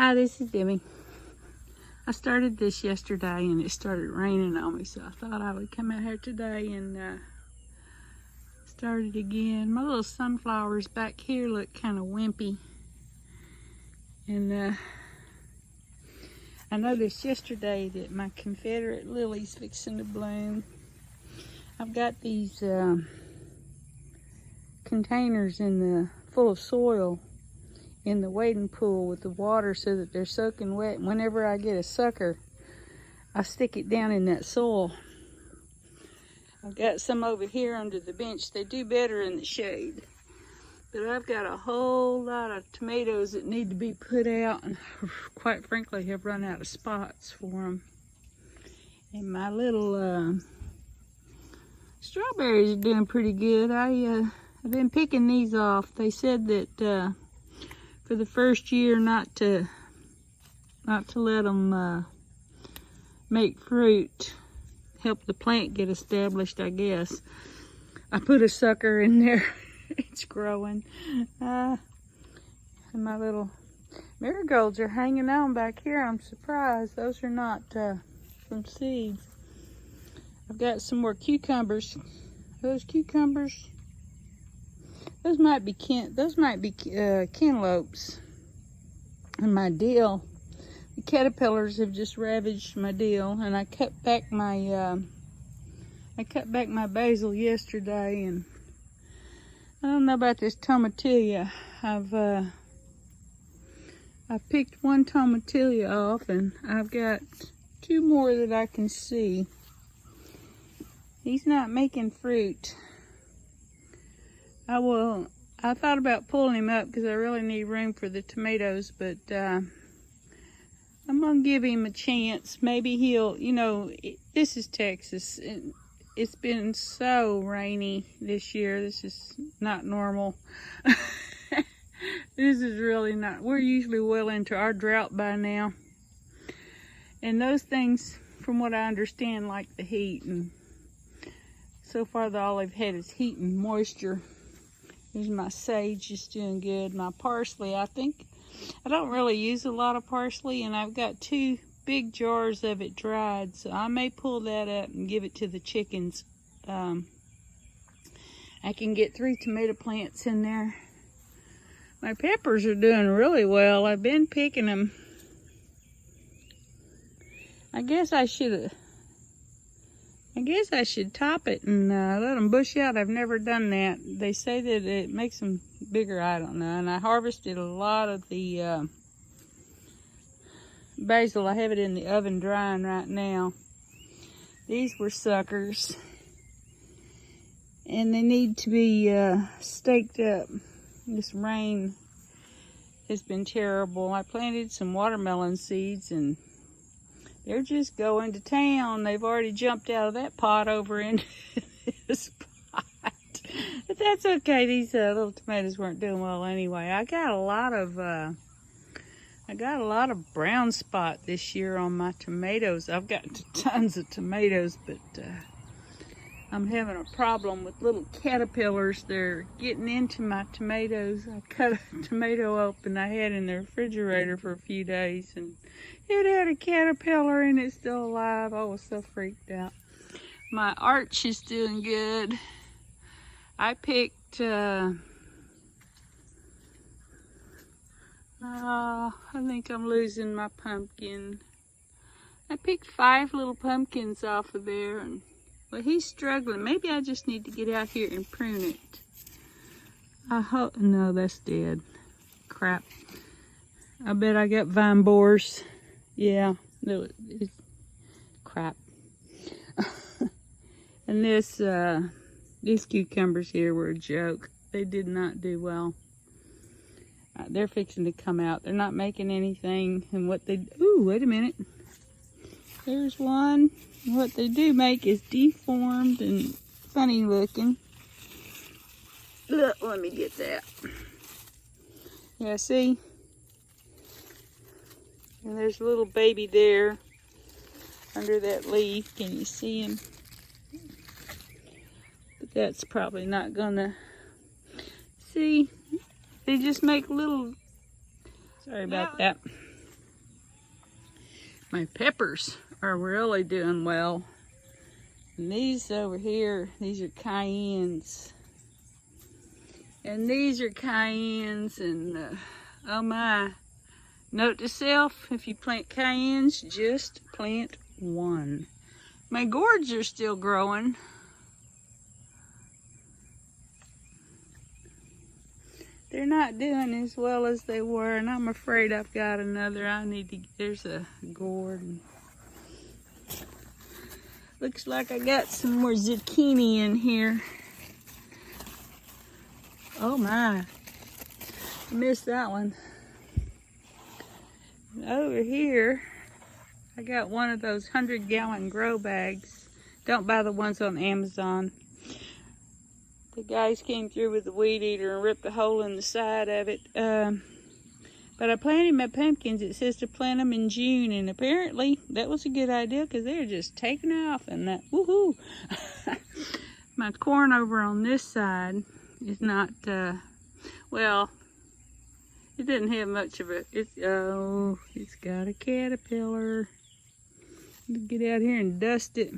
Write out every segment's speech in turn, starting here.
Hi, this is Demi. I started this yesterday and it started raining on me, so I thought I would come out here today and start it again. My little sunflowers back here look kind of wimpy. And I noticed yesterday that my Confederate lily's fixing to bloom. I've got these containers full of soil in the wading pool with the water so that they're soaking wet. And whenever I get a sucker, I stick it down in that soil. I've got some over here under the bench. They do better in the shade. But I've got a whole lot of tomatoes that need to be put out, and quite frankly have run out of spots for them. And my little strawberries are doing pretty good. I've been picking these off. They said that for the first year not to let them make fruit, help the plant get established, I guess. I put a sucker in there. It's growing. And my little marigolds are hanging on back here. I'm surprised. Those are not from seeds. I've got some more cucumbers. Those cucumbers, those might be cantaloupes. And my dill, the caterpillars have just ravaged my dill, and I cut back my basil yesterday, and I don't know about this tomatillia. I've picked one tomatillia off, and I've got two more that I can see. He's not making fruit. I thought about pulling him up because I really need room for the tomatoes, but I'm gonna give him a chance. Maybe he'll, this is Texas. It's been so rainy this year. This is not normal. This is really not. We're usually well into our drought by now. And those things, from what I understand, like the heat. And so far, all they've had is heat and moisture. Here's my sage, just doing good. My parsley, I don't really use a lot of parsley, and I've got 2 big jars of it dried, so I may pull that up and give it to the chickens. I can get 3 tomato plants in there. My peppers are doing really well. I've been picking them. I guess I should top it and let them bush out. I've never done that. They say that it makes them bigger. I don't know. And I harvested a lot of the basil. I have it in the oven drying right now. These were suckers, and they need to be staked up. This rain has been terrible. I planted some watermelon seeds, and they're just going to town. They've already jumped out of that pot over into this pot. But that's okay. These little tomatoes weren't doing well anyway. I got a lot of brown spot this year on my tomatoes. I've got tons of tomatoes, but I'm having a problem with little caterpillars. They're getting into my tomatoes. I cut a tomato open I had in the refrigerator for a few days, and it had a caterpillar and it's still alive. I was so freaked out. My arch is doing good. I picked, I think I'm losing my pumpkin. I picked 5 little pumpkins off of there, and well, he's struggling. Maybe I just need to get out here and prune it. I hope, no, that's dead. Crap. I bet I got vine borers. Yeah, no, it's crap. And these cucumbers here were a joke. They did not do well. They're fixing to come out. They're not making anything. And what they, ooh, wait a minute. There's one. What they do make is deformed and funny looking. Look, let me get that. Yeah, see? And there's a little baby there under that leaf. Can you see him? But that's probably not gonna, see, they just make little, sorry about that. My peppers are really doing well. And these over here, these are cayennes. And these are cayennes, and oh my. Note to self, if you plant cayennes, just plant one. My gourds are still growing. They're not doing as well as they were, and I'm afraid I've got another. There's a gourd. Looks like I got some more zucchini in here. Oh my, I missed that one. Over here, I got one of those 100-gallon grow bags. Don't buy the ones on Amazon. The guys came through with the weed eater and ripped a hole in the side of it. But I planted my pumpkins. It says to plant them in June, and apparently that was a good idea because they're just taking off and that, woohoo! My corn over on this side is not, well, it doesn't have much of it's got a caterpillar. Get out here and dust it.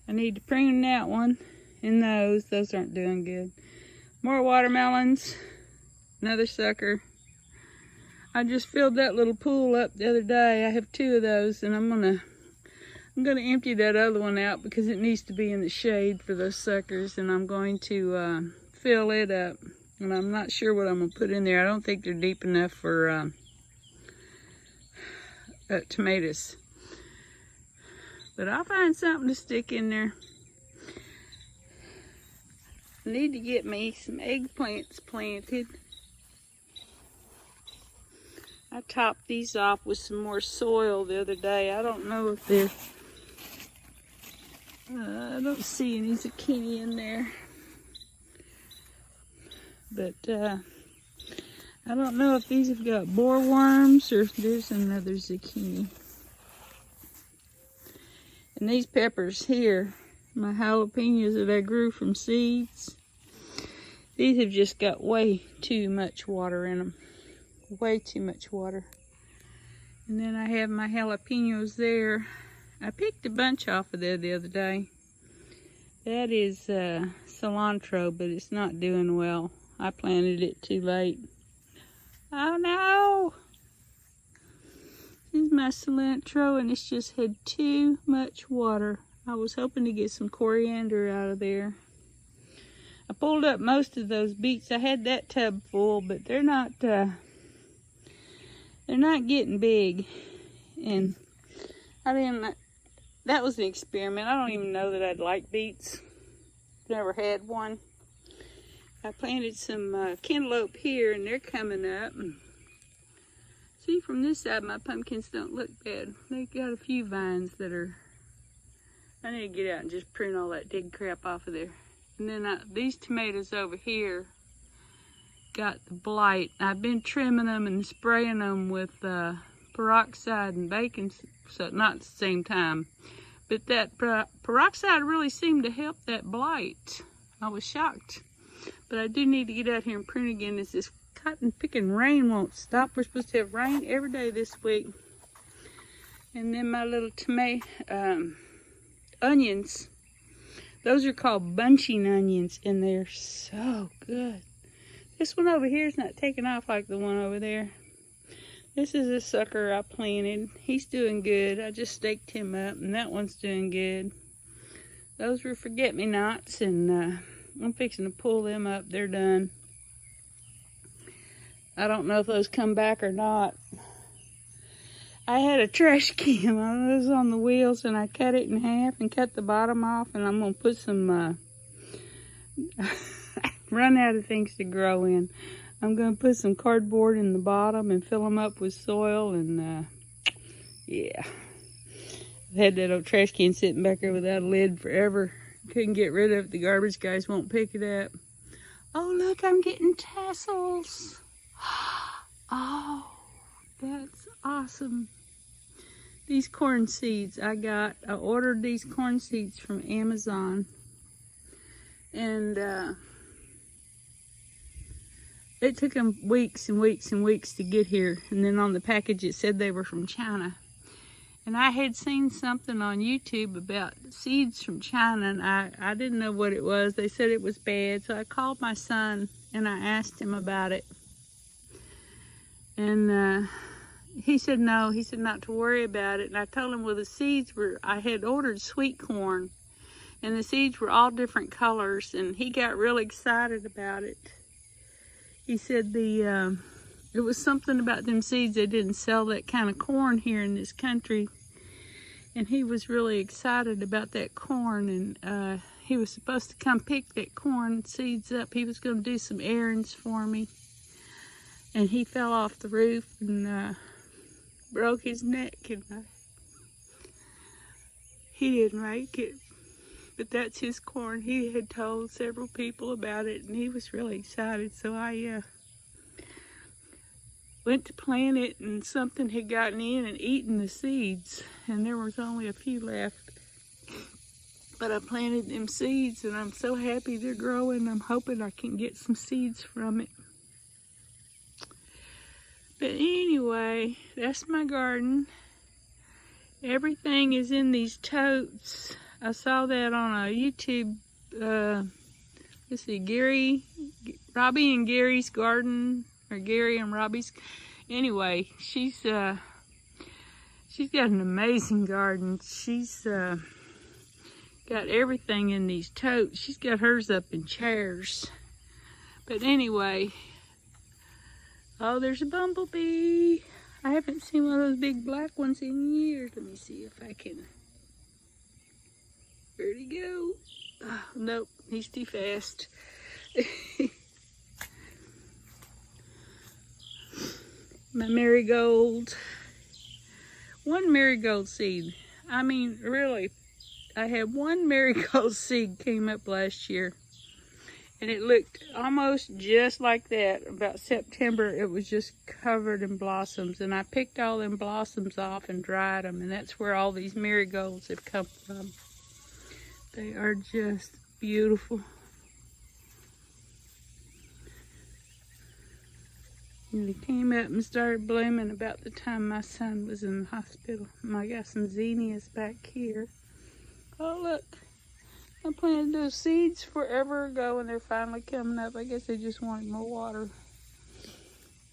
I need to prune that one and those aren't doing good. More watermelons, another sucker. I just filled that little pool up the other day. I have 2 of those, and I'm gonna empty that other one out because it needs to be in the shade for those suckers, and I'm going to fill it up. And I'm not sure what I'm going to put in there. I don't think they're deep enough for tomatoes. But I'll find something to stick in there. I need to get me some eggplants planted. I topped these off with some more soil the other day. I don't know if they're... I don't see any zucchini in there. But I don't know if these have got boreworms or if there's another zucchini. And these peppers here, my jalapenos that I grew from seeds, these have just got way too much water in them. Way too much water. And then I have my jalapenos there. I picked a bunch off of there the other day. That is cilantro, but it's not doing well. I planted it too late. Oh no! This is my cilantro, and it's just had too much water. I was hoping to get some coriander out of there. I pulled up most of those beets. I had that tub full, but they're not getting big. And that was an experiment. I don't even know that I'd like beets. Never had one. I planted some cantaloupe here, and they're coming up. See, from this side, my pumpkins don't look bad. They got a few vines that are... I need to get out and just prune all that dead crap off of there. And then these tomatoes over here got the blight. I've been trimming them and spraying them with peroxide and baking soda, not at the same time. But that peroxide really seemed to help that blight. I was shocked. But I do need to get out here and prune again as this cotton picking rain won't stop. We're supposed to have rain every day this week. And then my little onions. Those are called bunching onions, and they're so good. This one over here is not taking off like the one over there. This is a sucker I planted. He's doing good. I just staked him up, and that one's doing good. Those were forget-me-nots, and I'm fixing to pull them up. They're done. I don't know if those come back or not. I had a trash can. I was on the wheels, and I cut it in half and cut the bottom off, and I'm going to put some... run out of things to grow in. I'm going to put some cardboard in the bottom and fill them up with soil, and yeah. I've had that old trash can sitting back there without a lid forever. Couldn't get rid of it. The garbage guys won't pick it up. Oh, look, I'm getting tassels. Oh, that's awesome. These corn seeds I ordered these corn seeds from Amazon. And it took them weeks and weeks and weeks to get here. And then on the package it said they were from China. And I had seen something on YouTube about seeds from China, and I didn't know what it was. They said it was bad, so I called my son and I asked him about it. And he said no, he said not to worry about it. And I told him, well, the seeds were, I had ordered sweet corn, and the seeds were all different colors, and he got really excited about it. He said it was something about them seeds. They didn't sell that kind of corn here in this country. And he was really excited about that corn. And he was supposed to come pick that corn seeds up. He was going to do some errands for me. And he fell off the roof and broke his neck. And he didn't make it. But that's his corn. He had told several people about it. And he was really excited. So I went to plant it, and something had gotten in and eaten the seeds, and there was only a few left. But I planted them seeds, and I'm so happy they're growing. I'm hoping I can get some seeds from it. But anyway, that's my garden. Everything is in these totes. I saw that on a YouTube, let's see, Robbie and Gary's garden, or Gary and Robbie's. Anyway, she's got an amazing garden. She's got everything in these totes. She's got hers up in chairs. But anyway, oh, there's a bumblebee. I haven't seen one of those big black ones in years. Let me see if I can. Where'd he go? Oh, nope, he's too fast. My marigold. One marigold seed. I mean, really, I had one marigold seed came up last year. And it looked almost just like that. About September, it was just covered in blossoms. And I picked all them blossoms off and dried them. And that's where all these marigolds have come from. They are just beautiful. And they came up and started blooming about the time my son was in the hospital. I got some zinnias back here. Oh, look. I planted those seeds forever ago and they're finally coming up. I guess they just wanted more water.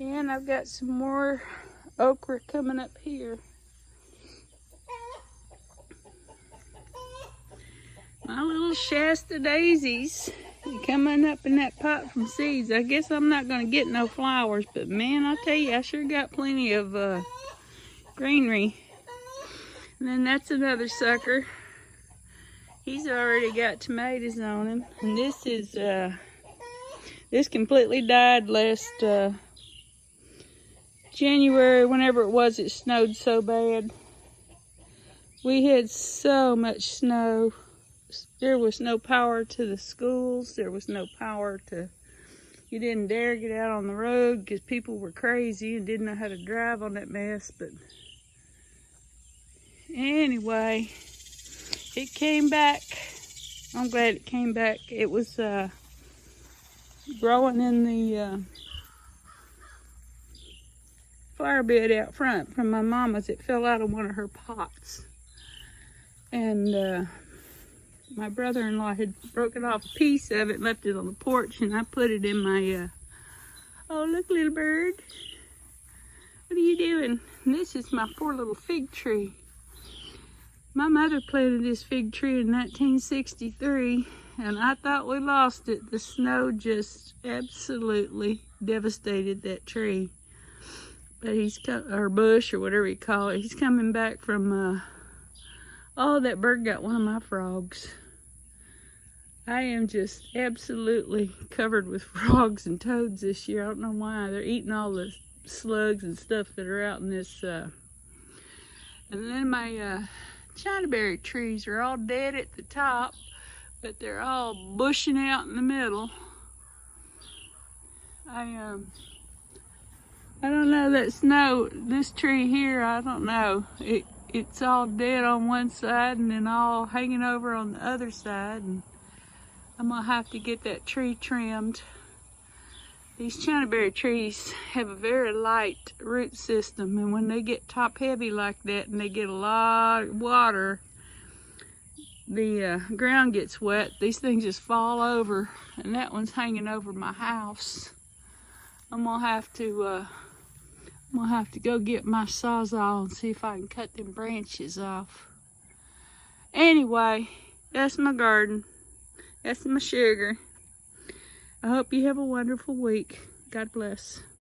And I've got some more okra coming up here. My little Shasta daisies coming up in that pot from seeds. I guess I'm not going to get no flowers, but man, I'll tell you, I sure got plenty of greenery. And then that's another sucker. He's already got tomatoes on him. And this is, this completely died last January, whenever it was, it snowed so bad. We had so much snow. There was no power to the schools. There was no power to, you didn't dare get out on the road because people were crazy and didn't know how to drive on that mess. But anyway, it came back. I'm glad it came back. It was growing in the flower bed out front from my mama's. It fell out of one of her pots. And my brother-in-law had broken off a piece of it and left it on the porch, and I put it in my, oh, look, little bird. What are you doing? And this is my poor little fig tree. My mother planted this fig tree in 1963, and I thought we lost it. The snow just absolutely devastated that tree. But he's got, or bush, or whatever you call it. He's coming back from, oh, that bird got one of my frogs. I am just absolutely covered with frogs and toads this year. I don't know why. They're eating all the slugs and stuff that are out in this. And then my Chinaberry trees are all dead at the top, but they're all bushing out in the middle. I don't know, that snow, this tree here, I don't know. It's all dead on one side and then all hanging over on the other side. And I'm gonna have to get that tree trimmed. These Chinaberry trees have a very light root system, and when they get top heavy like that and they get a lot of water, the ground gets wet, these things just fall over, and that one's hanging over my house. I'm gonna have to go get my Sawzall and see if I can cut them branches off. Anyway, that's my garden. That's my sugar. I hope you have a wonderful week. God bless.